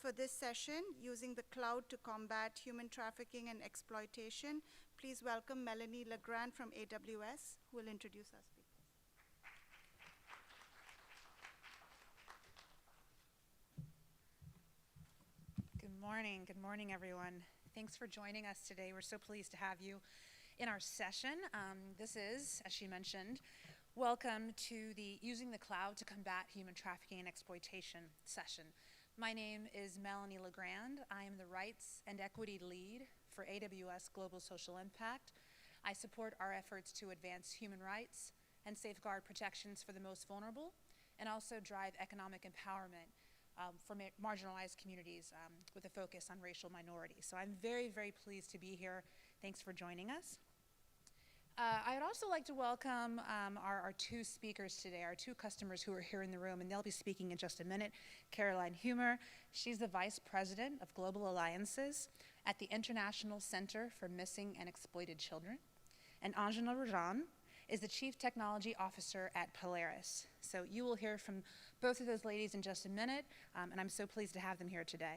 for this session, Using the Cloud to Combat Human Trafficking and Exploitation. Please welcome Melanie Legrand from AWS, who will introduce our speakers. Good morning, everyone. Thanks for joining us today. We're so pleased to have you in our session. This is, as she mentioned, welcome to the Using the Cloud to Combat Human Trafficking and Exploitation session. My name is Melanie Legrand. I am the Rights and Equity Lead for AWS Global Social Impact. I support our efforts to advance human rights and safeguard protections for the most vulnerable, and also drive economic empowerment for marginalized communities with a focus on racial minorities. So I'm very, very pleased to be here. Thanks for joining us. I'd also like to welcome our two speakers today, our two customers who are here in the room, and they'll be speaking in just a minute. Caroline Humer, she's the Vice President of Global Alliances at the International Center for Missing and Exploited Children. And Anjana Rajan is the Chief Technology Officer at Polaris. So you will hear from both of those ladies in just a minute, and I'm so pleased to have them here today.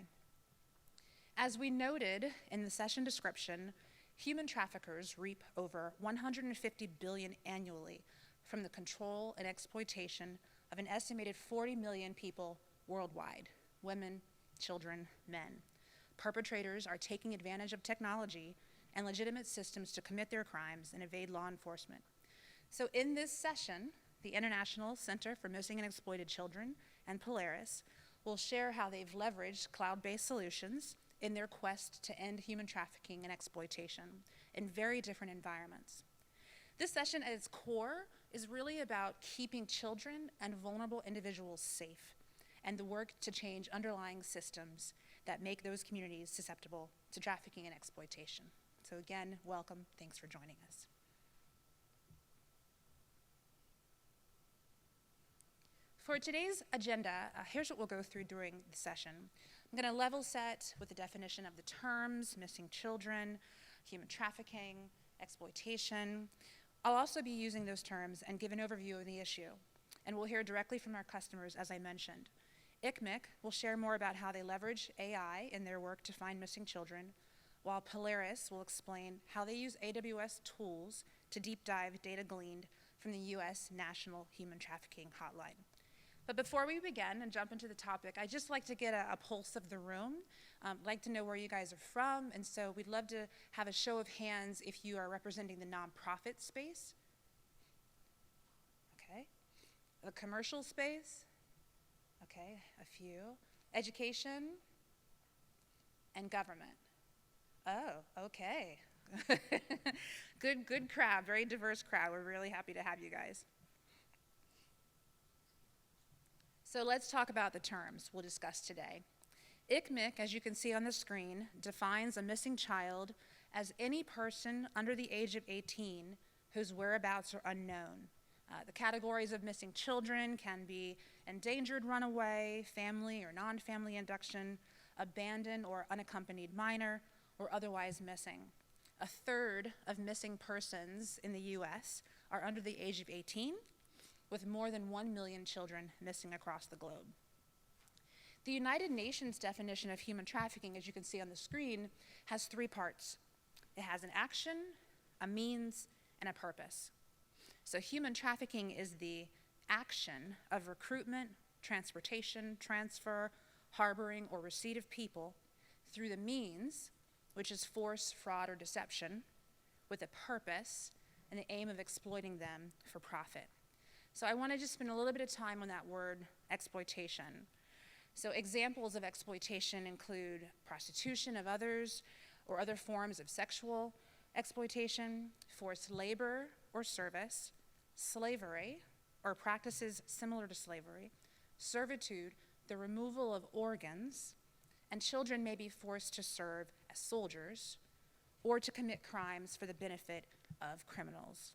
As we noted in the session description, human traffickers reap over $150 billion annually from the control and exploitation of an estimated 40 million people worldwide, women, children, men. Perpetrators are taking advantage of technology and legitimate systems to commit their crimes and evade law enforcement. So in this session, the International Center for Missing and Exploited Children and Polaris will share how they've leveraged cloud-based solutions in their quest to end human trafficking and exploitation in very different environments. This session at its core is really about keeping children and vulnerable individuals safe, and the work to change underlying systems that make those communities susceptible to trafficking and exploitation. So again, welcome, thanks for joining us. For today's agenda, here's what we'll go through during the session. I'm going to level set with the definition of the terms, missing children, human trafficking, exploitation. I'll also be using those terms and give an overview of the issue. And we'll hear directly from our customers, as I mentioned. ICMIC will share more about how they leverage AI in their work to find missing children, while Polaris will explain how they use AWS tools to deep dive data gleaned from the US National Human Trafficking Hotline. But before we begin and jump into the topic, I'd just like to get a pulse of the room. Like to know where you guys are from, and so we'd love to have a show of hands if you are representing the nonprofit space. Okay. The commercial space. Okay, a few. Education and government. Oh, okay. Good crowd, very diverse crowd. We're really happy to have you guys. So let's talk about the terms we'll discuss today. ICMIC, as you can see on the screen, defines a missing child as any person under the age of 18 whose whereabouts are unknown. The categories of missing children can be endangered runaway, family or non-family induction, abandoned or unaccompanied minor, or otherwise missing. A third of missing persons in the US are under the age of 18, with more than 1 million children missing across the globe. The United Nations definition of human trafficking, as you can see on the screen, has three parts. It has an action, a means, and a purpose. So human trafficking is the action of recruitment, transportation, transfer, harboring, or receipt of people through the means, which is force, fraud, or deception, with a purpose and the aim of exploiting them for profit. So I want to just spend a little bit of time on that word, exploitation. So examples of exploitation include prostitution of others or other forms of sexual exploitation, forced labor or service, slavery or practices similar to slavery, servitude, the removal of organs, and children may be forced to serve as soldiers or to commit crimes for the benefit of criminals.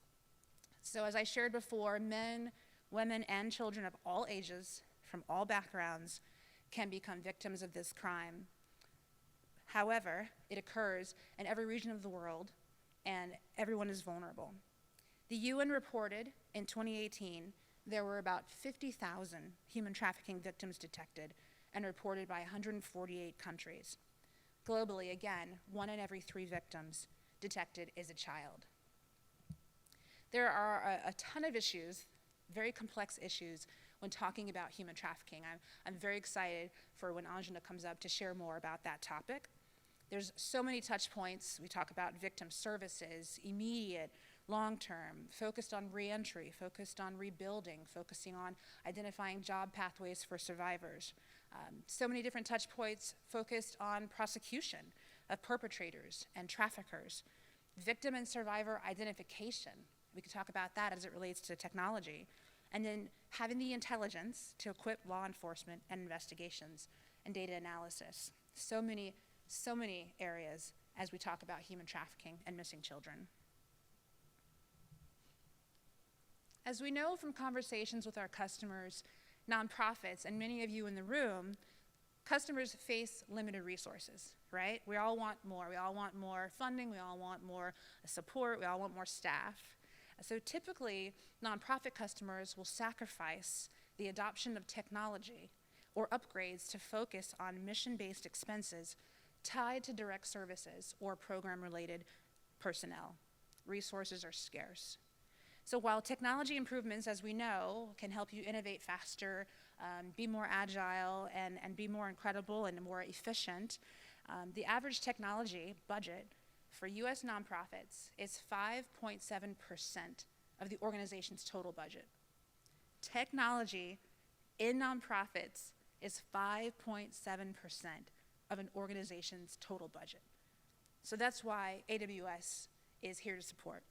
So as I shared before, men, women, and children of all ages, from all backgrounds, can become victims of this crime. However, it occurs in every region of the world, and everyone is vulnerable. The UN reported in 2018 there were about 50,000 human trafficking victims detected, and reported by 148 countries. Globally, again, 1 in every 3 victims detected is a child. There are a ton of issues, very complex issues, when talking about human trafficking. I'm very excited for when Anjana comes up to share more about that topic. There's so many touch points. We talk about victim services, immediate, long-term, focused on reentry, focused on rebuilding, focusing on identifying job pathways for survivors. So many different touch points focused on prosecution of perpetrators and traffickers, victim and survivor identification. We could talk about that as it relates to technology. And then having the intelligence to equip law enforcement and investigations and data analysis. So many areas as we talk about human trafficking and missing children. As we know from conversations with our customers, nonprofits, and many of you in the room, customers face limited resources, right? We all want more. We all want more funding. We all want more support. We all want more staff. So typically, nonprofit customers will sacrifice the adoption of technology or upgrades to focus on mission-based expenses tied to direct services or program-related personnel. Resources are scarce. So while technology improvements, as we know, can help you innovate faster, be more agile, and be more incredible and more efficient, the average technology budget for US nonprofits is 5.7% of the organization's total budget. Technology in nonprofits is 5.7% of an organization's total budget. So that's why AWS is here to support.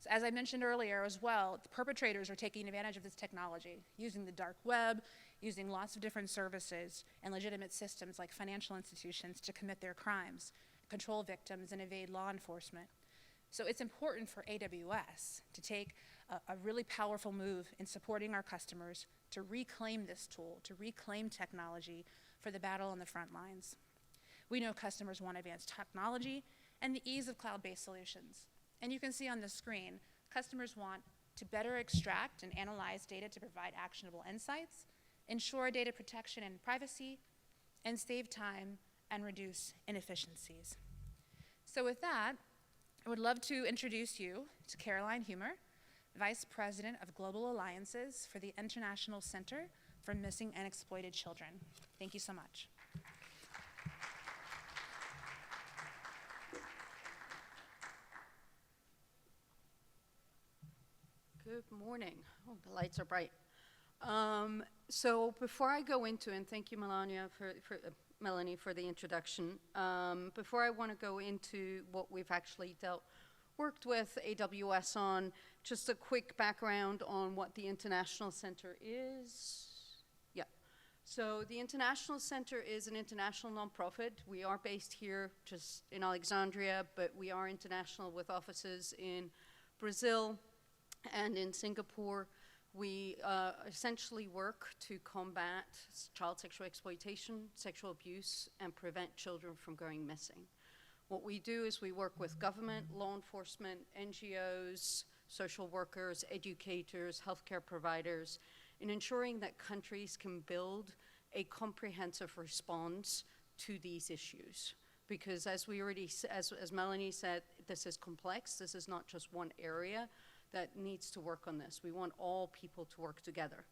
So as I mentioned earlier as well, the perpetrators are taking advantage of this technology, using the dark web, using lots of different services and legitimate systems like financial institutions to commit their crimes, control victims, and evade law enforcement. So it's important for AWS to take a really powerful move in supporting our customers to reclaim this tool, to reclaim technology for the battle on the front lines. We know customers want advanced technology and the ease of cloud-based solutions. And you can see on the screen, customers want to better extract and analyze data to provide actionable insights, ensure data protection and privacy, and save time and reduce inefficiencies. So with that, I would love to introduce you to Caroline Humer, Vice President of Global Alliances for the International Center for Missing and Exploited Children. Thank you so much. Good morning. Oh, the lights are bright. So before I go into, and thank you, Melanie, for the introduction. Before I want to go into what we've actually worked with AWS on, just a quick background on what the International Center is. Yeah. So the International Center is an international nonprofit. We are based here just in Alexandria, but we are international with offices in Brazil and in Singapore. We essentially work to combat child sexual exploitation, sexual abuse, and prevent children from going missing. What we do is we work with government, law enforcement, NGOs, social workers, educators, healthcare providers, in ensuring that countries can build a comprehensive response to these issues. Because as Melanie said, this is complex. This is not just one area that needs to work on this. We want all people to work together.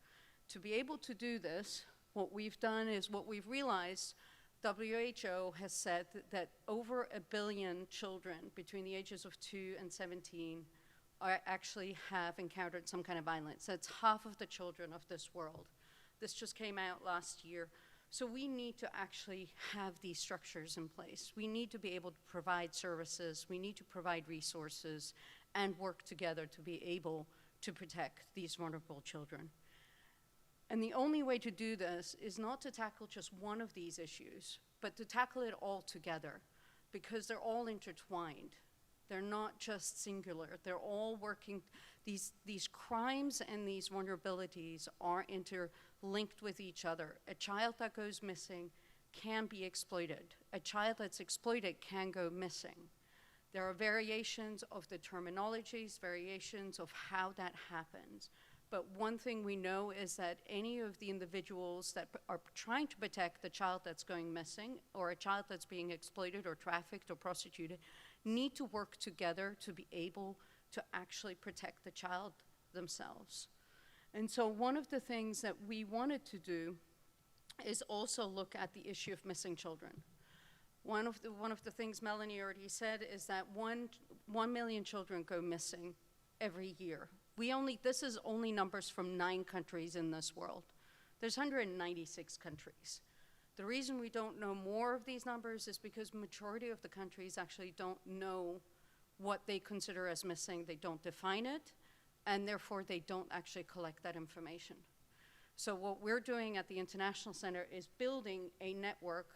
To be able to do this, what we've done is what we've realized, WHO has said that over 1 billion children between the ages of 2 and 17 actually have encountered some kind of violence. That's half of the children of this world. This just came out last year. So we need to actually have these structures in place. We need to be able to provide services. We need to provide resources and work together to be able to protect these vulnerable children. And the only way to do this is not to tackle just one of these issues, but to tackle it all together, because they're all intertwined. They're not just singular. They're all working. These crimes and these vulnerabilities are interlinked with each other. A child that goes missing can be exploited. A child that's exploited can go missing. There are variations of the terminologies, variations of how that happens. But one thing we know is that any of the individuals that are trying to protect the child that's going missing or a child that's being exploited or trafficked or prostituted need to work together to be able to actually protect the child themselves. And so one of the things that we wanted to do is also look at the issue of missing children. One of the things Melanie already said is that 1 million children go missing every year. This is only numbers from 9 countries in this world. There's 196 countries. The reason we don't know more of these numbers is because majority of the countries actually don't know what they consider as missing. They don't define it, and therefore they don't actually collect that information. So what we're doing at the International Center is building a network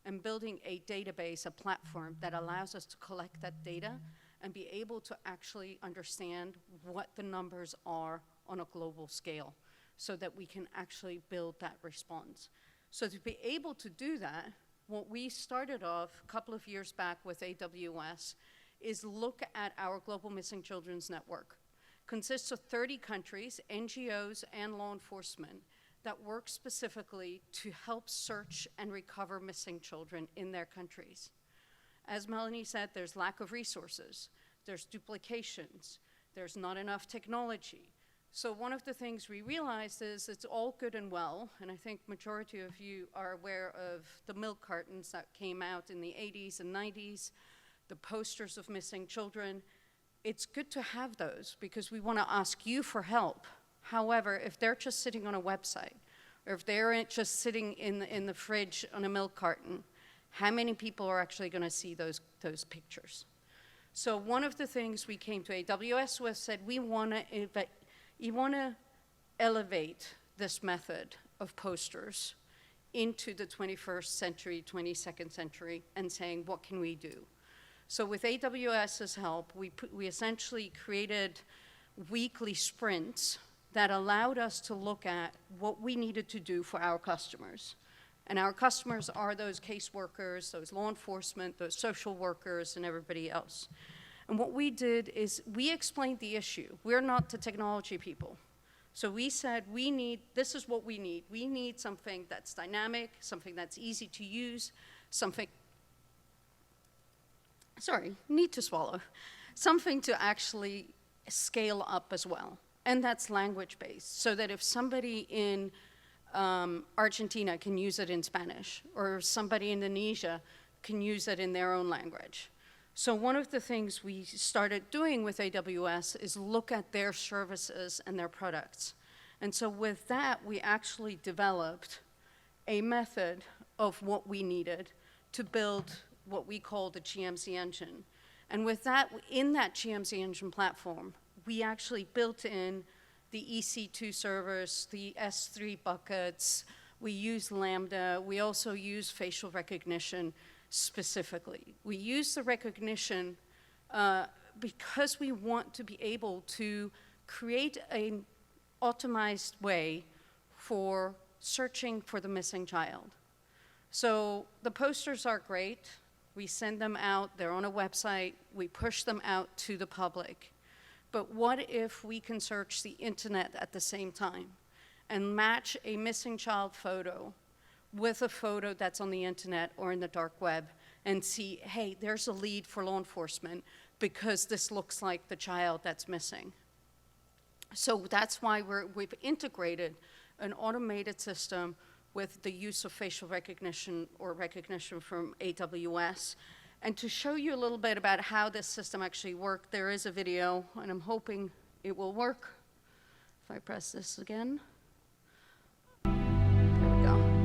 and building a database, a platform that allows us to collect that data and be able to actually understand what the numbers are on a global scale so that we can actually build that response. So to be able to do that, what we started off a couple of years back with AWS is look at our Global Missing Children's Network. Consists of 30 countries, NGOs, and law enforcement that work specifically to help search and recover missing children in their countries. As Melanie said, there's lack of resources, there's duplications, there's not enough technology. So one of the things we realized is it's all good and well, and I think majority of you are aware of the milk cartons that came out in the 80s and 90s, the posters of missing children. It's good to have those because we want to ask you for help. However, if they're just sitting on a website, or if they're just sitting in the fridge on a milk carton, how many people are actually going to see those pictures? So one of the things we came to AWS with said, we want to elevate this method of posters into the 21st century, 22nd century, and saying, what can we do? So with AWS's help, we essentially created weekly sprints that allowed us to look at what we needed to do for our customers. And our customers are those caseworkers, those law enforcement, those social workers, and everybody else. And what we did is we explained the issue. We're not the technology people. So we said, this is what we need. We need something that's dynamic, something that's easy to use, something to actually scale up as well. And that's language-based, so that if somebody in Argentina can use it in Spanish, or somebody in Indonesia can use it in their own language. So one of the things we started doing with AWS is look at their services and their products. And so with that, we actually developed a method of what we needed to build what we call the GMC engine. And with that, in that GMC engine platform, we actually built in the EC2 servers, the S3 buckets, we use Lambda, we also use facial recognition specifically. We use the recognition because we want to be able to create an optimized way for searching for the missing child. So the posters are great. We send them out, they're on a website, we push them out to the public. But what if we can search the internet at the same time and match a missing child photo with a photo that's on the internet or in the dark web and see, hey, there's a lead for law enforcement because this looks like the child that's missing. So that's why we've integrated an automated system with the use of facial recognition or recognition from AWS. And to show you a little bit about how this system actually worked, there is a video, and I'm hoping it will work. If I press this again. There we go.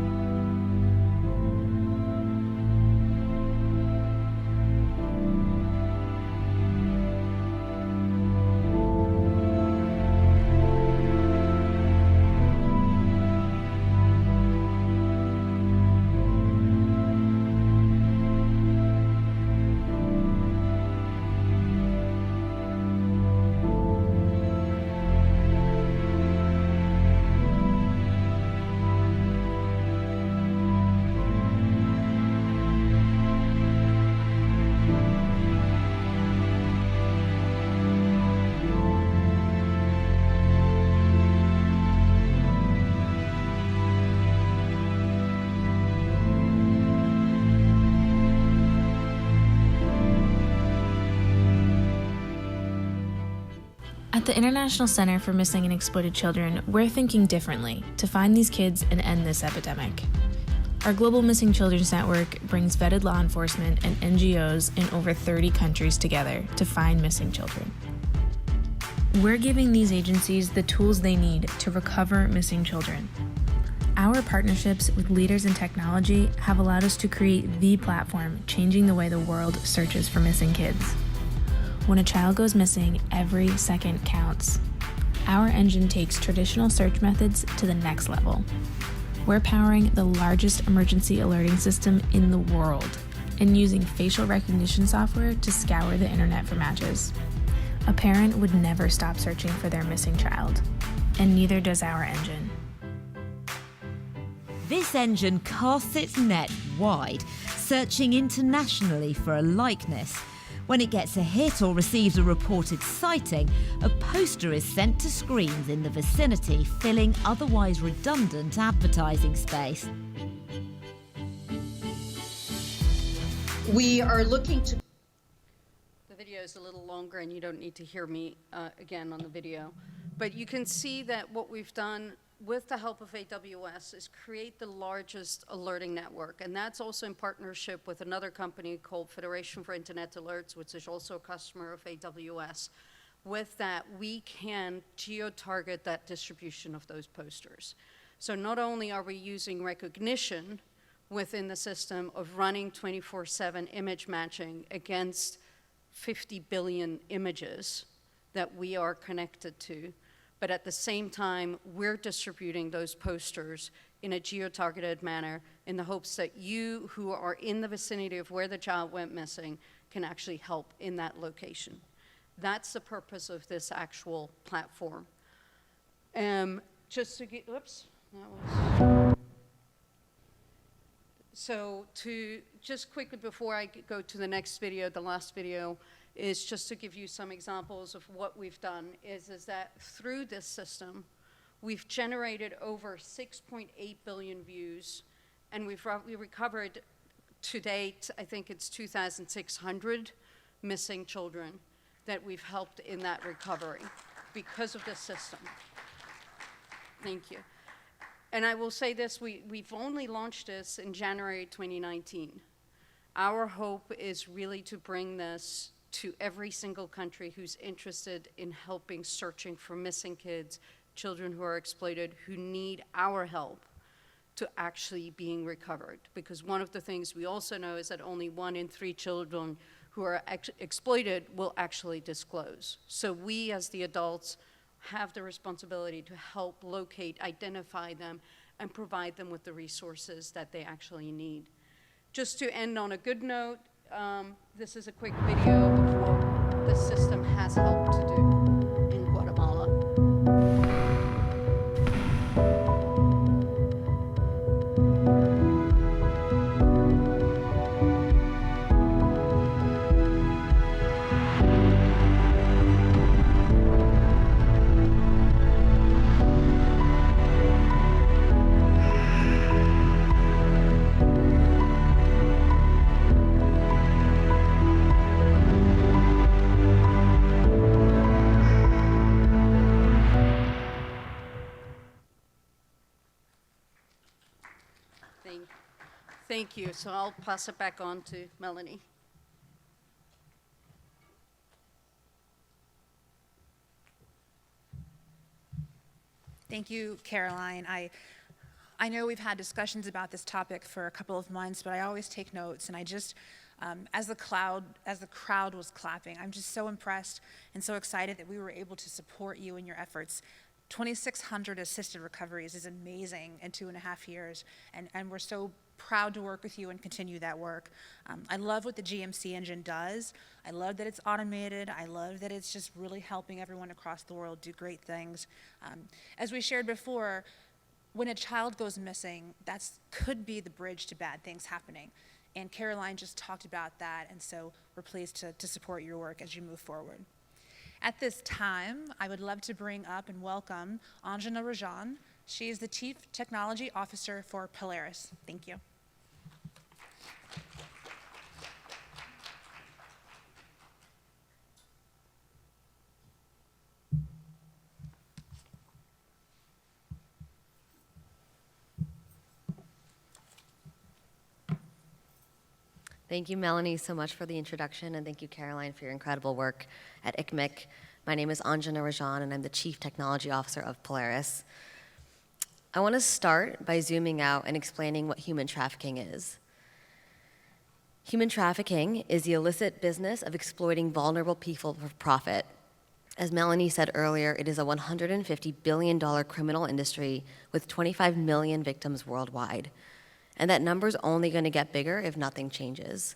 At the International Center for Missing and Exploited Children, we're thinking differently to find these kids and end this epidemic. Our Global Missing Children's Network brings vetted law enforcement and NGOs in over 30 countries together to find missing children. We're giving these agencies the tools they need to recover missing children. Our partnerships with leaders in technology have allowed us to create the platform changing the way the world searches for missing kids. When a child goes missing, every second counts. Our engine takes traditional search methods to the next level. We're powering the largest emergency alerting system in the world and using facial recognition software to scour the internet for matches. A parent would never stop searching for their missing child, and neither does our engine. This engine casts its net wide, searching internationally for a likeness. When it gets a hit or receives a reported sighting, a poster is sent to screens in the vicinity, filling otherwise redundant advertising space. We are looking to... The video is a little longer and you don't need to hear me again on the video. But you can see that what we've done with the help of AWS is create the largest alerting network. And that's also in partnership with another company called Federation for Internet Alerts, which is also a customer of AWS. With that, we can geo-target that distribution of those posters. So not only are we using recognition within the system of running 24/7 image matching against 50 billion images that we are connected to, but at the same time, we're distributing those posters in a geo-targeted manner in the hopes that you who are in the vicinity of where the child went missing can actually help in that location. That's the purpose of this actual platform. Just to get, oops, that was. So to just quickly before I go to the next video, the last video, is just to give you some examples of what we've done is that through this system, we've generated over 6.8 billion views, and we recovered to date, I think it's 2,600 missing children that we've helped in that recovery because of this system. Thank you. And I will say this, we've only launched this in January 2019. Our hope is really to bring this to every single country who's interested in helping searching for missing kids, children who are exploited, who need our help to actually being recovered. Because one of the things we also know is that only 1 in 3 children who are exploited will actually disclose. So we as the adults have the responsibility to help locate, identify them, and provide them with the resources that they actually need. Just to end on a good note, this is a quick video of what the system has helped to do in Guatemala. Thank you. So I'll pass it back on to Melanie. Thank you, Caroline. I know we've had discussions about this topic for a couple of months, but I always take notes, and I just, as the crowd was clapping, I'm just so impressed and so excited that we were able to support you in your efforts. 2,600 assisted recoveries is amazing in 2.5 years, and we're so proud to work with you and continue that work. I love what the GMC engine does. I love that it's automated. I love that it's just really helping everyone across the world do great things. As we shared before, when a child goes missing, that could be the bridge to bad things happening. And Caroline just talked about that, and so we're pleased to support your work as you move forward. At this time, I would love to bring up and welcome Anjana Rajan. She is the Chief Technology Officer for Polaris. Thank you. Thank you, Melanie, so much for the introduction, and thank you, Caroline, for your incredible work at ICMIC. My name is Anjana Rajan, and I'm the Chief Technology Officer of Polaris. I want to start by zooming out and explaining what human trafficking is. Human trafficking is the illicit business of exploiting vulnerable people for profit. As Melanie said earlier, it is a $150 billion criminal industry with 25 million victims worldwide. And that number's only going to get bigger if nothing changes.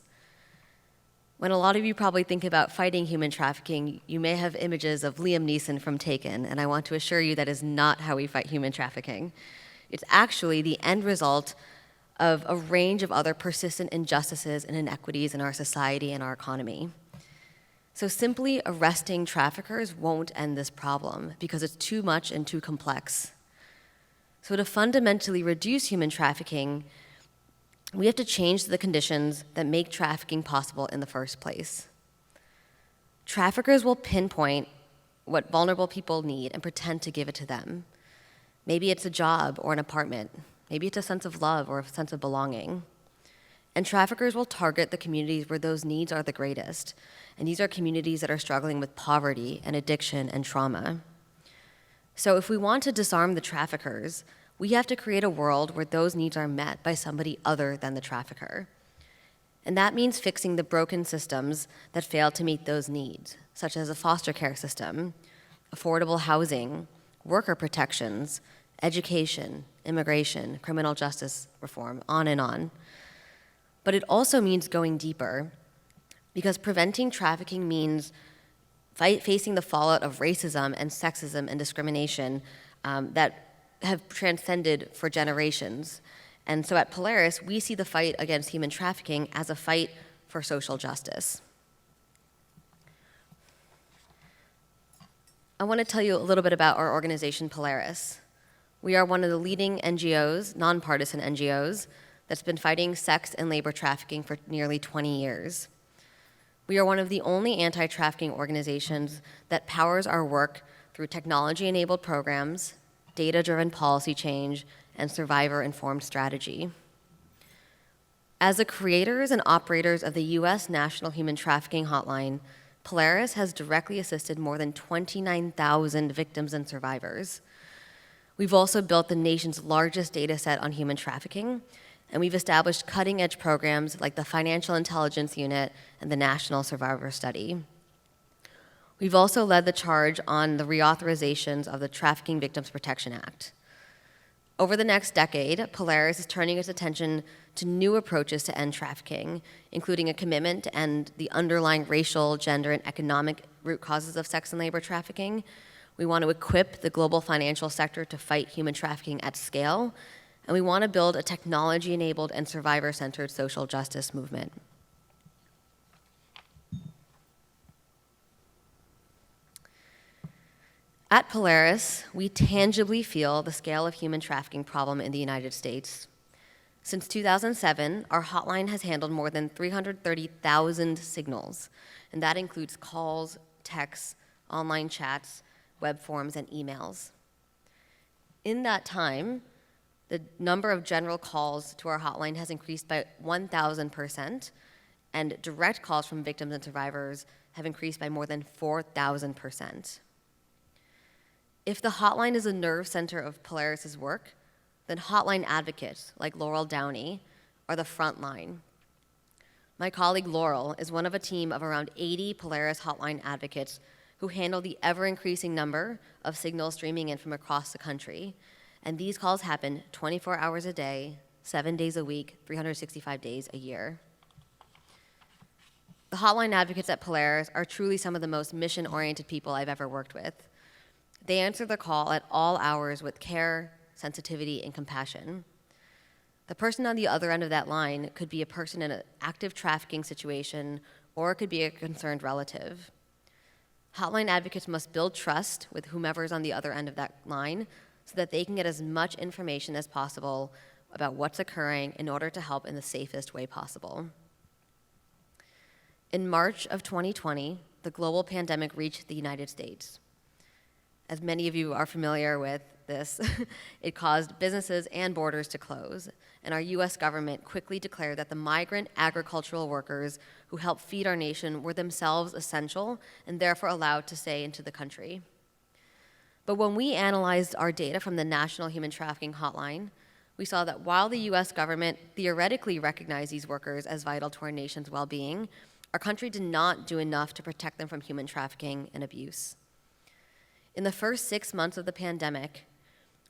When a lot of you probably think about fighting human trafficking, you may have images of Liam Neeson from Taken, and I want to assure you that is not how we fight human trafficking. It's actually the end result of a range of other persistent injustices and inequities in our society and our economy. So simply arresting traffickers won't end this problem because it's too much and too complex. So to fundamentally reduce human trafficking, we have to change the conditions that make trafficking possible in the first place. Traffickers will pinpoint what vulnerable people need and pretend to give it to them. Maybe it's a job or an apartment. Maybe it's a sense of love or a sense of belonging. And traffickers will target the communities where those needs are the greatest. And these are communities that are struggling with poverty and addiction and trauma. So if we want to disarm the traffickers, we have to create a world where those needs are met by somebody other than the trafficker. And that means fixing the broken systems that fail to meet those needs, such as a foster care system, affordable housing, worker protections, education, immigration, criminal justice reform, on and on. But it also means going deeper, because preventing trafficking means facing the fallout of racism and sexism and discrimination that have transcended for generations. And so at Polaris, we see the fight against human trafficking as a fight for social justice. I want to tell you a little bit about our organization, Polaris. We are one of the leading NGOs, nonpartisan NGOs, that's been fighting sex and labor trafficking for nearly 20 years. We are one of the only anti-trafficking organizations that powers our work through technology-enabled programs, data-driven policy change, and survivor-informed strategy. As the creators and operators of the U.S. National Human Trafficking Hotline, Polaris has directly assisted more than 29,000 victims and survivors. We've also built the nation's largest data set on human trafficking, and we've established cutting-edge programs like the Financial Intelligence Unit and the National Survivor Study. We've also led the charge on the reauthorizations of the Trafficking Victims Protection Act. Over the next decade, Polaris is turning its attention to new approaches to end trafficking, including a commitment to end the underlying racial, gender, and economic root causes of sex and labor trafficking. We want to equip the global financial sector to fight human trafficking at scale, and we want to build a technology-enabled and survivor-centered social justice movement. At Polaris, we tangibly feel the scale of human trafficking problem in the United States. Since 2007, our hotline has handled more than 330,000 signals, and that includes calls, texts, online chats, web forms, and emails. In that time, the number of general calls to our hotline has increased by 1,000%, and direct calls from victims and survivors have increased by more than 4,000%. If the hotline is a nerve center of Polaris's work, then hotline advocates like Laurel Downey are the front line. My colleague Laurel is one of a team of around 80 Polaris hotline advocates who handle the ever-increasing number of signals streaming in from across the country. And these calls happen 24 hours a day, 7 days a week, 365 days a year. The hotline advocates at Polaris are truly some of the most mission-oriented people I've ever worked with. They answer the call at all hours with care, sensitivity, and compassion. The person on the other end of that line could be a person in an active trafficking situation, or it could be a concerned relative. Hotline advocates must build trust with whomever is on the other end of that line so that they can get as much information as possible about what's occurring in order to help in the safest way possible. In March of 2020, the global pandemic reached the United States. As many of you are familiar with this, it caused businesses and borders to close, and our US government quickly declared that the migrant agricultural workers who help feed our nation were themselves essential and therefore allowed to stay into the country. But when we analyzed our data from the National Human Trafficking Hotline, we saw that while the US government theoretically recognized these workers as vital to our nation's well-being, our country did not do enough to protect them from human trafficking and abuse. In the first 6 months of the pandemic,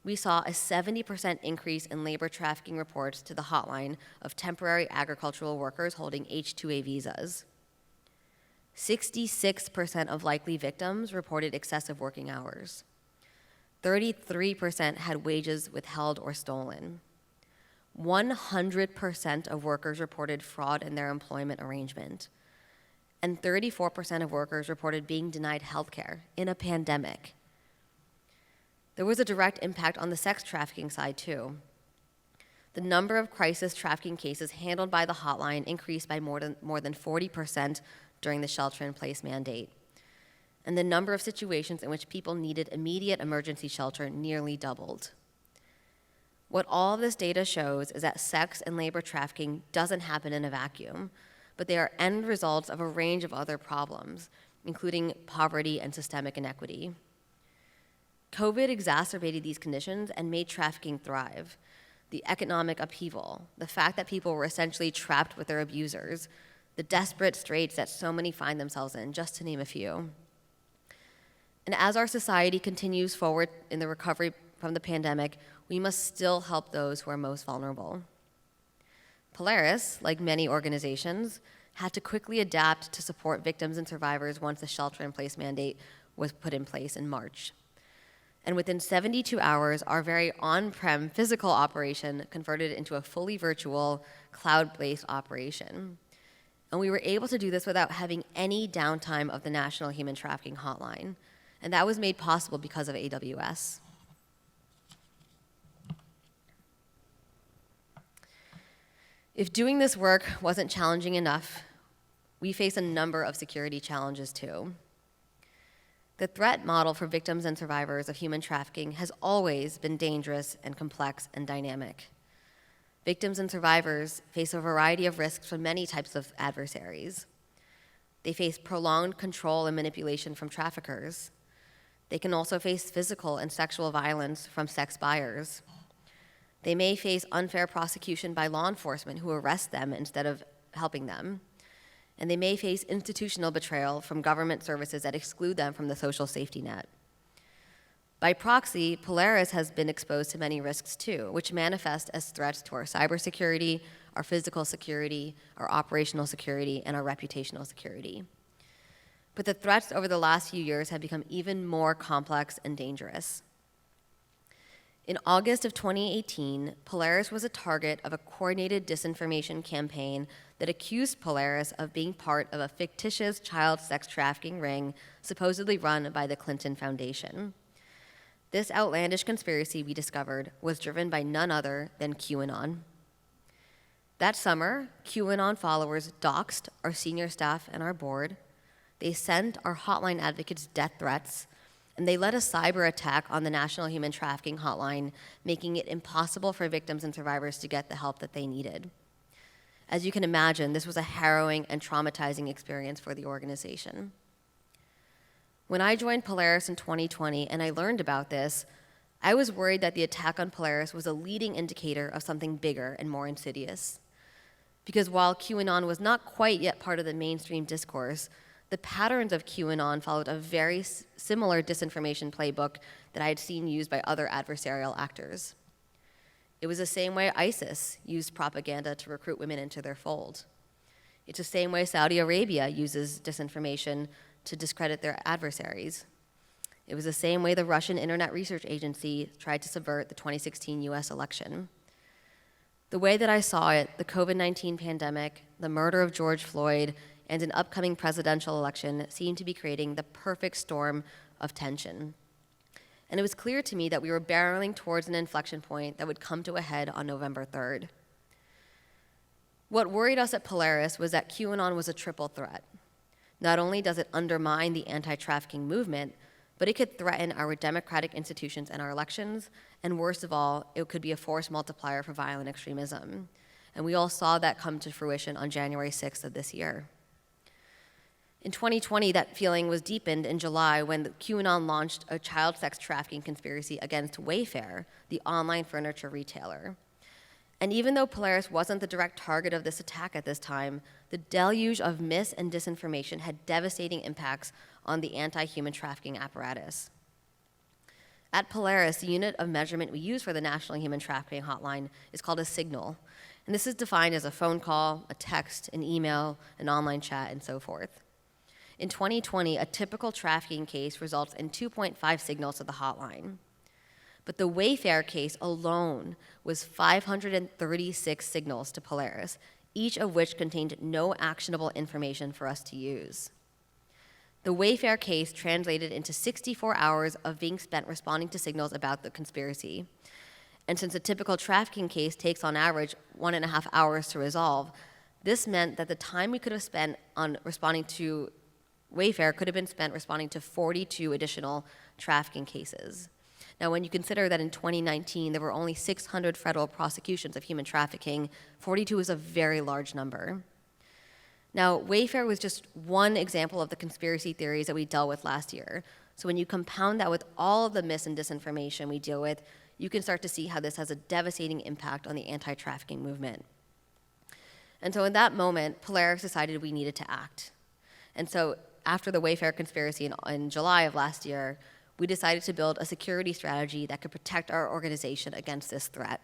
we saw a 70% increase in labor trafficking reports to the hotline of temporary agricultural workers holding H-2A visas. 66% of likely victims reported excessive working hours. 33% had wages withheld or stolen. 100% of workers reported fraud in their employment arrangement. And 34% of workers reported being denied health care in a pandemic. There was a direct impact on the sex trafficking side, too. The number of crisis trafficking cases handled by the hotline increased by more than 40% during the shelter-in-place mandate. And the number of situations in which people needed immediate emergency shelter nearly doubled. What all of this data shows is that sex and labor trafficking doesn't happen in a vacuum, but they are end results of a range of other problems, including poverty and systemic inequity. COVID exacerbated these conditions and made trafficking thrive. The economic upheaval, the fact that people were essentially trapped with their abusers, the desperate straits that so many find themselves in, just to name a few. And as our society continues forward in the recovery from the pandemic, we must still help those who are most vulnerable. Polaris, like many organizations, had to quickly adapt to support victims and survivors once the shelter-in-place mandate was put in place in March. And within 72 hours, our very on-prem physical operation converted into a fully virtual, cloud-based operation. And we were able to do this without having any downtime of the National Human Trafficking Hotline. And that was made possible because of AWS. If doing this work wasn't challenging enough, we face a number of security challenges too. The threat model for victims and survivors of human trafficking has always been dangerous and complex and dynamic. Victims and survivors face a variety of risks from many types of adversaries. They face prolonged control and manipulation from traffickers. They can also face physical and sexual violence from sex buyers. They may face unfair prosecution by law enforcement who arrest them instead of helping them. And they may face institutional betrayal from government services that exclude them from the social safety net. By proxy, Polaris has been exposed to many risks too, which manifest as threats to our cybersecurity, our physical security, our operational security, and our reputational security. But the threats over the last few years have become even more complex and dangerous. In August of 2018, Polaris was a target of a coordinated disinformation campaign that accused Polaris of being part of a fictitious child sex trafficking ring supposedly run by the Clinton Foundation. This outlandish conspiracy, we discovered, was driven by none other than QAnon. That summer, QAnon followers doxed our senior staff and our board. They sent our hotline advocates death threats, and they led a cyber attack on the National Human Trafficking Hotline, making it impossible for victims and survivors to get the help that they needed. As you can imagine, this was a harrowing and traumatizing experience for the organization. When I joined Polaris in 2020 and I learned about this, I was worried that the attack on Polaris was a leading indicator of something bigger and more insidious. Because while QAnon was not quite yet part of the mainstream discourse, the patterns of QAnon followed a very similar disinformation playbook that I had seen used by other adversarial actors. It was the same way ISIS used propaganda to recruit women into their fold. It's the same way Saudi Arabia uses disinformation to discredit their adversaries. It was the same way the Russian Internet Research Agency tried to subvert the 2016 US election. The way that I saw it, the COVID-19 pandemic, the murder of George Floyd, and an upcoming presidential election seemed to be creating the perfect storm of tension. And it was clear to me that we were barreling towards an inflection point that would come to a head on November 3rd. What worried us at Polaris was that QAnon was a triple threat. Not only does it undermine the anti-trafficking movement, but it could threaten our democratic institutions and our elections, and worst of all, it could be a force multiplier for violent extremism. And we all saw that come to fruition on January 6th of this year. In 2020, that feeling was deepened in July when QAnon launched a child sex trafficking conspiracy against Wayfair, the online furniture retailer. And even though Polaris wasn't the direct target of this attack at this time, the deluge of mis and disinformation had devastating impacts on the anti-human trafficking apparatus. At Polaris, the unit of measurement we use for the National Human Trafficking Hotline is called a signal. And this is defined as a phone call, a text, an email, an online chat, and so forth. In 2020, a typical trafficking case results in 2.5 signals to the hotline. But the Wayfair case alone was 536 signals to Polaris, each of which contained no actionable information for us to use. The Wayfair case translated into 64 hours of being spent responding to signals about the conspiracy. And since a typical trafficking case takes on average 1.5 hours to resolve, this meant that the time we could have spent on responding to Wayfair could have been spent responding to 42 additional trafficking cases. Now, when you consider that in 2019 there were only 600 federal prosecutions of human trafficking, 42 is a very large number. Now, Wayfair was just one example of the conspiracy theories that we dealt with last year. So when you compound that with all of the mis and disinformation we deal with, you can start to see how this has a devastating impact on the anti-trafficking movement. And so in that moment, Polaris decided we needed to act. And so after the Wayfair conspiracy in July of last year, we decided to build a security strategy that could protect our organization against this threat.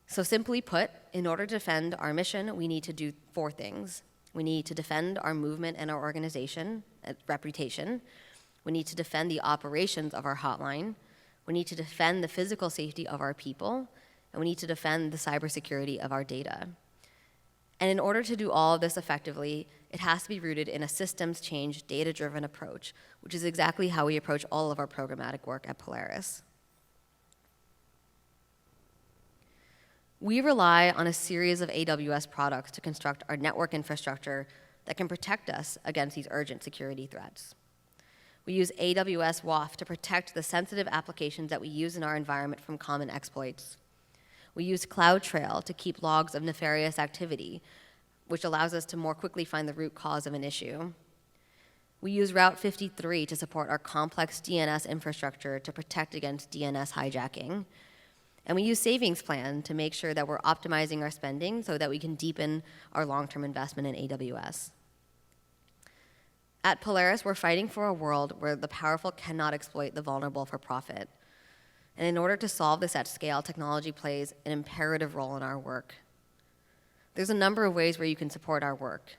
So simply put, in order to defend our mission, we need to do 4 things. We need to defend our movement and our organization reputation. We need to defend the operations of our hotline. We need to defend the physical safety of our people. And we need to defend the cybersecurity of our data. And in order to do all of this effectively, it has to be rooted in a systems change, data-driven approach, which is exactly how we approach all of our programmatic work at Polaris. We rely on a series of AWS products to construct our network infrastructure that can protect us against these urgent security threats. We use AWS WAF to protect the sensitive applications that we use in our environment from common exploits. We use CloudTrail to keep logs of nefarious activity, which allows us to more quickly find the root cause of an issue. We use Route 53 to support our complex DNS infrastructure to protect against DNS hijacking. And we use Savings Plan to make sure that we're optimizing our spending so that we can deepen our long-term investment in AWS. At Polaris, we're fighting for a world where the powerful cannot exploit the vulnerable for profit. And in order to solve this at scale, technology plays an imperative role in our work. There's a number of ways where you can support our work.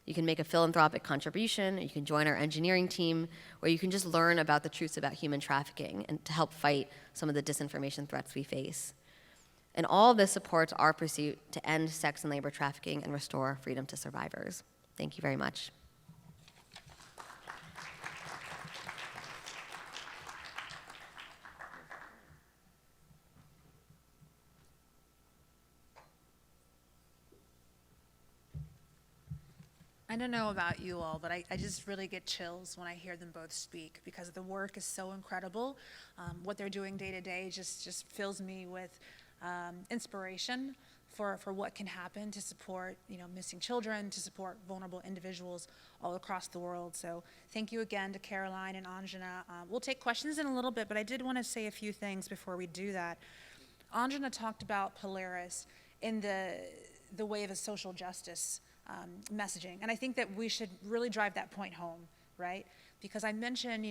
You can make a philanthropic contribution, you can join our engineering team, or you can just learn about the truths about human trafficking and to help fight some of the disinformation threats we face. And all of this supports our pursuit to end sex and labor trafficking and restore freedom to survivors. Thank you very much. I don't know about you all, but I just really get chills when I hear them both speak because the work is so incredible. What they're doing day to day just fills me with inspiration for what can happen to support missing children, to support vulnerable individuals all across the world. So thank you again to Caroline and Anjana. We'll take questions in a little bit, but I did want to say a few things before we do that. Anjana talked about Polaris in the way of a social justice messaging. And I think that we should really drive that point home, right? Because I mentioned,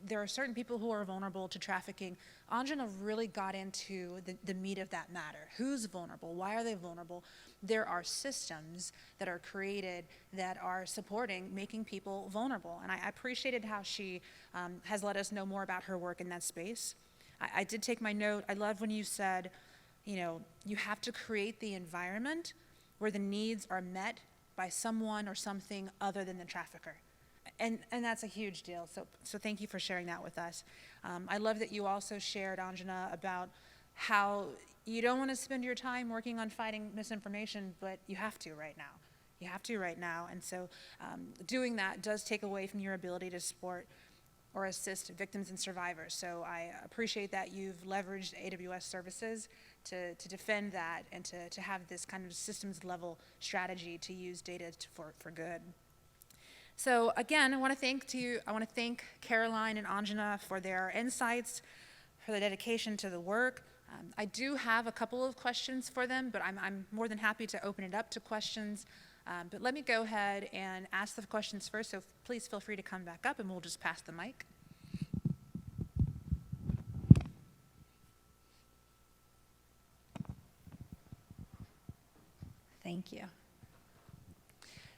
there are certain people who are vulnerable to trafficking. Anjana really got into the meat of that matter. Who's vulnerable? Why are they vulnerable? There are systems that are created that are supporting making people vulnerable. And I appreciated how she has let us know more about her work in that space. I did take my note. I love when you said, you have to create the environment where the needs are met by someone or something other than the trafficker. And that's a huge deal, so thank you for sharing that with us. I love that you also shared, Anjana, about how you don't want to spend your time working on fighting misinformation, but you have to right now. You have to right now, and so doing that does take away from your ability to support or assist victims and survivors. So I appreciate that you've leveraged AWS services to defend that and to have this kind of systems level strategy to use data for good. So again, I want to thank Caroline and Anjana for their insights, for the dedication to the work. I do have a couple of questions for them, but I'm more than happy to open it up to questions. But let me go ahead and ask the questions first, so please feel free to come back up and we'll just pass the mic. Thank you.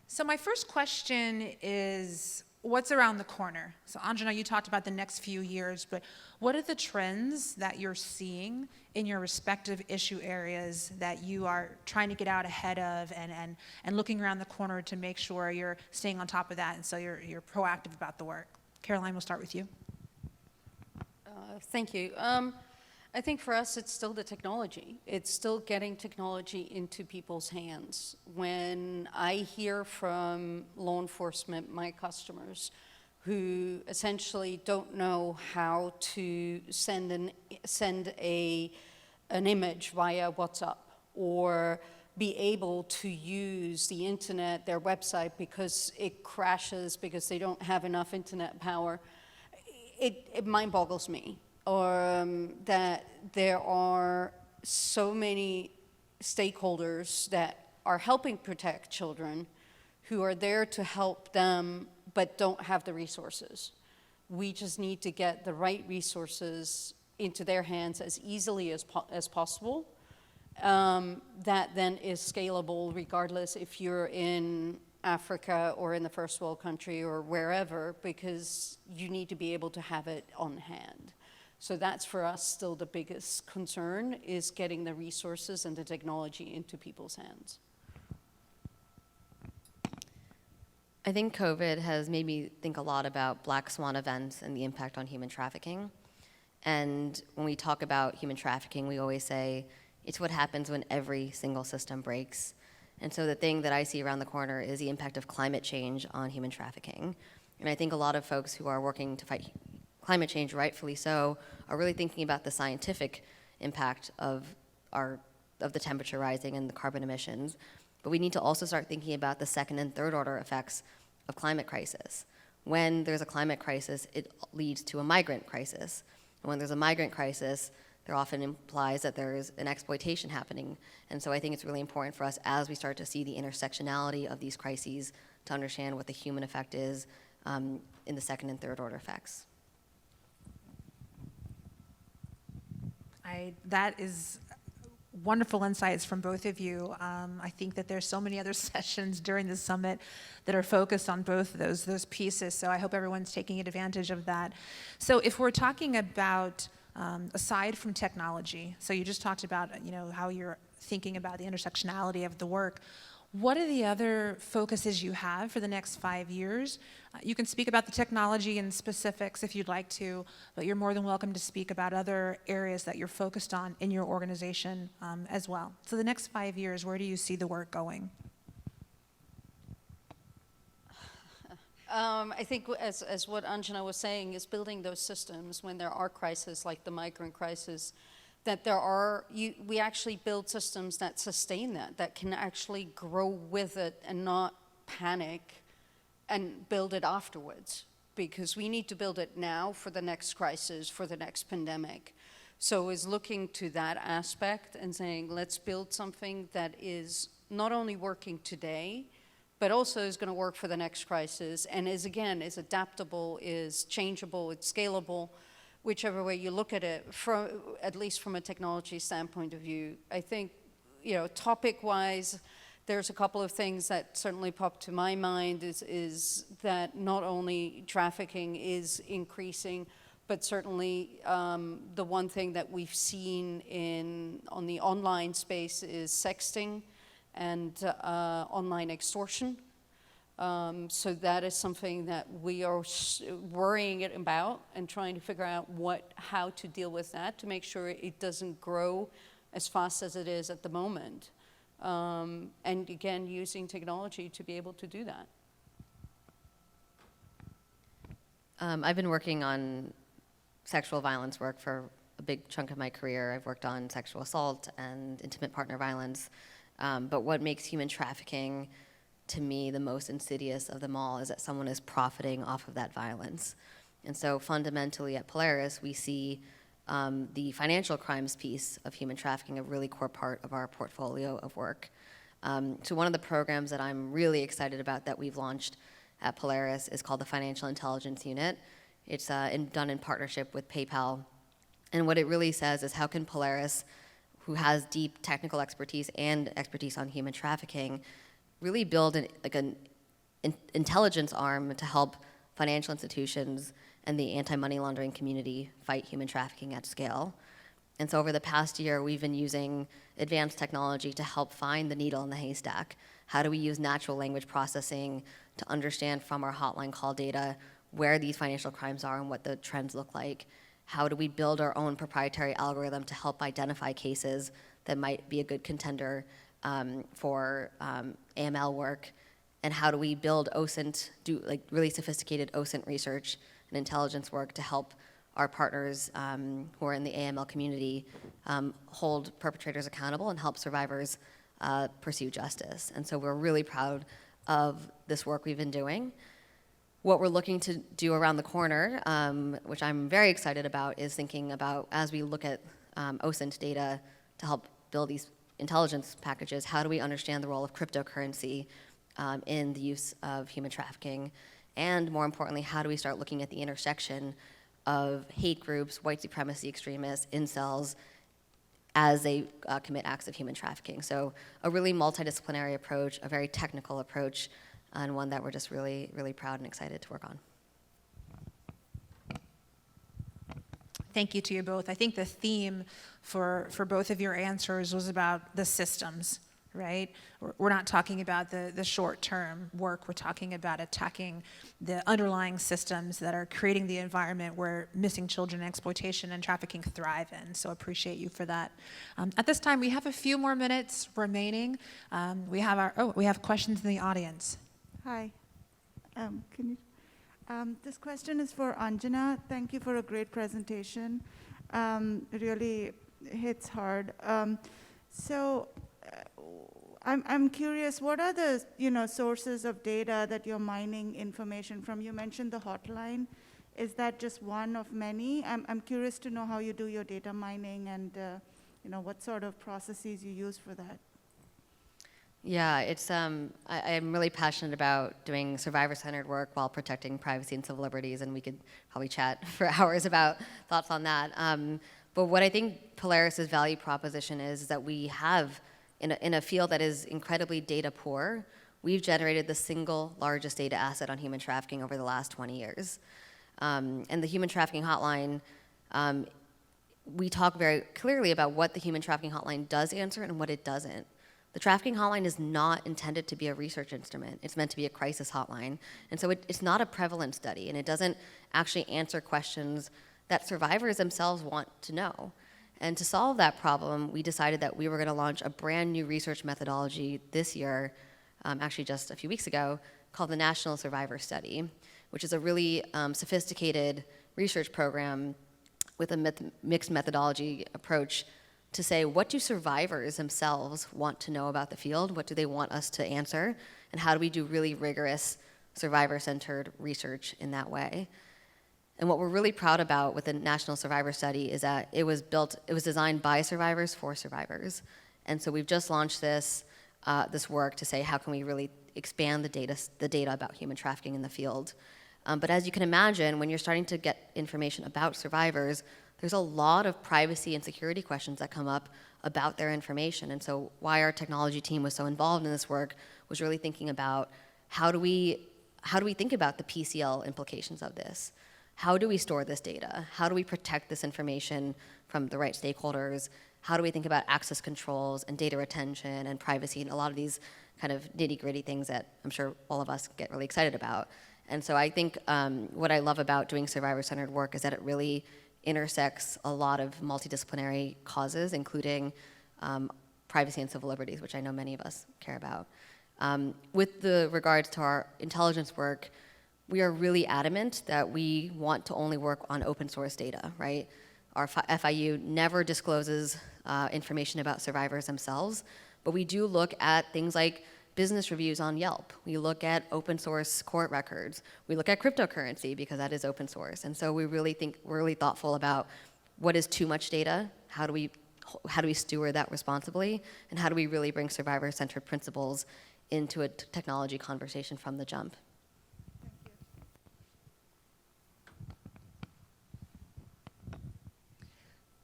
So my first question is, what's around the corner? So Anjana, you talked about the next few years, but what are the trends that you're seeing in your respective issue areas that you are trying to get out ahead of and looking around the corner to make sure you're staying on top of that and so you're proactive about the work? Caroline, we'll start with you. Thank you. I think for us, it's still the technology. It's still getting technology into people's hands. When I hear from law enforcement, my customers, who essentially don't know how to send an image via WhatsApp or be able to use the internet, their website, because it crashes, because they don't have enough internet power, it mind boggles me. Or that there are so many stakeholders that are helping protect children who are there to help them but don't have the resources. We just need to get the right resources into their hands as easily as possible. That then is scalable regardless if you're in Africa or in the first world country or wherever, because you need to be able to have it on hand. So that's for us still the biggest concern, is getting the resources and the technology into people's hands. I think COVID has made me think a lot about black swan events and the impact on human trafficking. And when we talk about human trafficking, we always say it's what happens when every single system breaks. And so the thing that I see around the corner is the impact of climate change on human trafficking. And I think a lot of folks who are working to fight climate change, rightfully so, are really thinking about the scientific impact of the temperature rising and the carbon emissions. But we need to also start thinking about the second and third order effects of climate crisis. When there's a climate crisis, it leads to a migrant crisis. And when there's a migrant crisis, there often implies that there is an exploitation happening. And so I think it's really important for us, as we start to see the intersectionality of these crises, to understand what the human effect is in the second and third order effects. That is wonderful insights from both of you. I think that there's so many other sessions during the summit that are focused on both of those pieces, so I hope everyone's taking advantage of that. So if we're talking about, aside from technology, so you just talked about how you're thinking about the intersectionality of the work, what are the other focuses you have for the next 5 years? You can speak about the technology and specifics if you'd like to, but you're more than welcome to speak about other areas that you're focused on in your organization as well. So the next 5 years, where do you see the work going? I think as what Anjana was saying, is building those systems when there are crises like the migrant crisis, that we actually build systems that sustain that can actually grow with it and not panic and build it afterwards. Because we need to build it now for the next crisis, for the next pandemic. So is looking to that aspect and saying, let's build something that is not only working today, but also is going to work for the next crisis, and is adaptable, is changeable, it's scalable, whichever way you look at it, at least from a technology standpoint of view. I think, topic-wise, there's a couple of things that certainly pop to my mind is that not only trafficking is increasing, but certainly the one thing that we've seen on the online space is sexting and online extortion. So that is something that we are worrying about and trying to figure out how to deal with that to make sure it doesn't grow as fast as it is at the moment. And again, using technology to be able to do that. I've been working on sexual violence work for a big chunk of my career. I've worked on sexual assault and intimate partner violence. But what makes human trafficking, to me, the most insidious of them all is that someone is profiting off of that violence. And so fundamentally at Polaris, we see the financial crimes piece of human trafficking a really core part of our portfolio of work. So one of the programs that I'm really excited about that we've launched at Polaris is called the Financial Intelligence Unit. It's done in partnership with PayPal. And what it really says is how can Polaris, who has deep technical expertise and expertise on human trafficking, really build an intelligence arm to help financial institutions and the anti-money laundering community fight human trafficking at scale. And so over the past year, we've been using advanced technology to help find the needle in the haystack. How do we use natural language processing to understand from our hotline call data where these financial crimes are and what the trends look like? How do we build our own proprietary algorithm to help identify cases that might be a good contender for AML work? And how do we build OSINT, do like really sophisticated OSINT research and intelligence work to help our partners who are in the AML community hold perpetrators accountable and help survivors pursue justice? And so we're really proud of this work we've been doing. What we're looking to do around the corner, which I'm very excited about, is thinking about, as we look at OSINT data to help build these intelligence packages, how do we understand the role of cryptocurrency in the use of human trafficking? And more importantly, how do we start looking at the intersection of hate groups, white supremacy extremists, incels, as they commit acts of human trafficking? So a really multidisciplinary approach, a very technical approach, and one that we're just really, really proud and excited to work on. Thank you to you both. I think the theme for both of your answers was about the systems, right? We're not talking about the short-term work. We're talking about attacking the underlying systems that are creating the environment where missing children, exploitation, and trafficking thrive in. So appreciate you for that. At this time, we have a few more minutes remaining. We have questions in the audience. Hi. This question is for Anjana. Thank you for a great presentation. Really hits hard. I'm curious, what are the sources of data that you're mining information from? You mentioned the hotline. Is that just one of many? I'm curious to know how you do your data mining and what sort of processes you use for that. Yeah, it's I'm really passionate about doing survivor-centered work while protecting privacy and civil liberties, and we could probably chat for hours about thoughts on that. But what I think Polaris's value proposition is that we have, in a field that is incredibly data poor, we've generated the single largest data asset on human trafficking over the last 20 years. And the Human Trafficking Hotline, we talk very clearly about what the Human Trafficking Hotline does answer and what it doesn't. The trafficking hotline is not intended to be a research instrument. It's meant to be a crisis hotline. And so it's not a prevalence study, and it doesn't actually answer questions that survivors themselves want to know. And to solve that problem, we decided that we were going to launch a brand new research methodology this year, actually just a few weeks ago, called the National Survivor Study, which is a really sophisticated research program with a mixed methodology approach to say, what do survivors themselves want to know about the field? What do they want us to answer? And how do we do really rigorous survivor-centered research in that way? And what we're really proud about with the National Survivor Study is that it was designed by survivors for survivors. And so we've just launched this work to say, how can we really expand the data about human trafficking in the field? But as you can imagine, when you're starting to get information about survivors, there's a lot of privacy and security questions that come up about their information. And so why our technology team was so involved in this work was really thinking about how do we think about the PCL implications of this? How do we store this data? How do we protect this information from the right stakeholders? How do we think about access controls and data retention and privacy and a lot of these kind of nitty-gritty things that I'm sure all of us get really excited about? And so I think what I love about doing survivor-centered work is that it really intersects a lot of multidisciplinary causes, including privacy and civil liberties, which I know many of us care about. With the regards to our intelligence work, we are really adamant that we want to only work on open source data, right? Our FIU never discloses information about survivors themselves, but we do look at things like business reviews on Yelp. We look at open source court records. We look at cryptocurrency because that is open source. And so we're really thoughtful about what is too much data, how do we steward that responsibly, and how do we really bring survivor-centered principles into a technology conversation from the jump.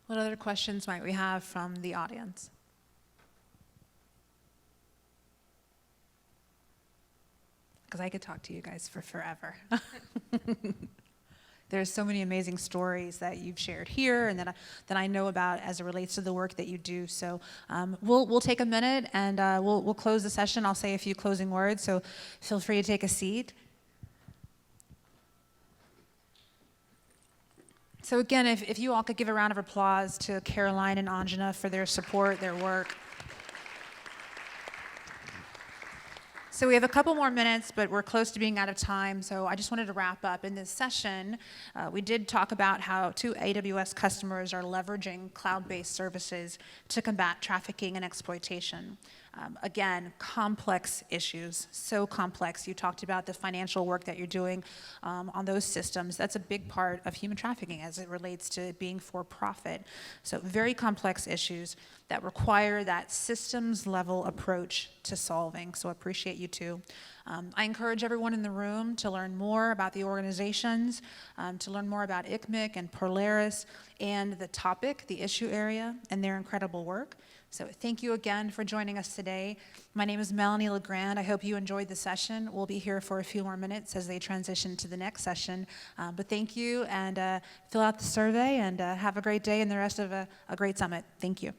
What other questions might we have from the audience? Because I could talk to you guys for forever. There's so many amazing stories that you've shared here and that I know about as it relates to the work that you do. So we'll take a minute and we'll close the session. I'll say a few closing words, so feel free to take a seat. So again, if you all could give a round of applause to Caroline and Anjana for their support, their work. So we have a couple more minutes, but we're close to being out of time, so I just wanted to wrap up. In this session, we did talk about how 2 AWS customers are leveraging cloud-based services to combat trafficking and exploitation. Again, complex issues, so complex. You talked about the financial work that you're doing on those systems. That's a big part of human trafficking as it relates to being for profit. So very complex issues that require that systems level approach to solving. So I appreciate you too. I encourage everyone in the room to learn more about the organizations, to learn more about ICMIC and Polaris and the topic, the issue area, and their incredible work. So thank you again for joining us today. My name is Melanie LeGrand. I hope you enjoyed the session. We'll be here for a few more minutes as they transition to the next session. But thank you, and fill out the survey, and have a great day and the rest of a great summit. Thank you.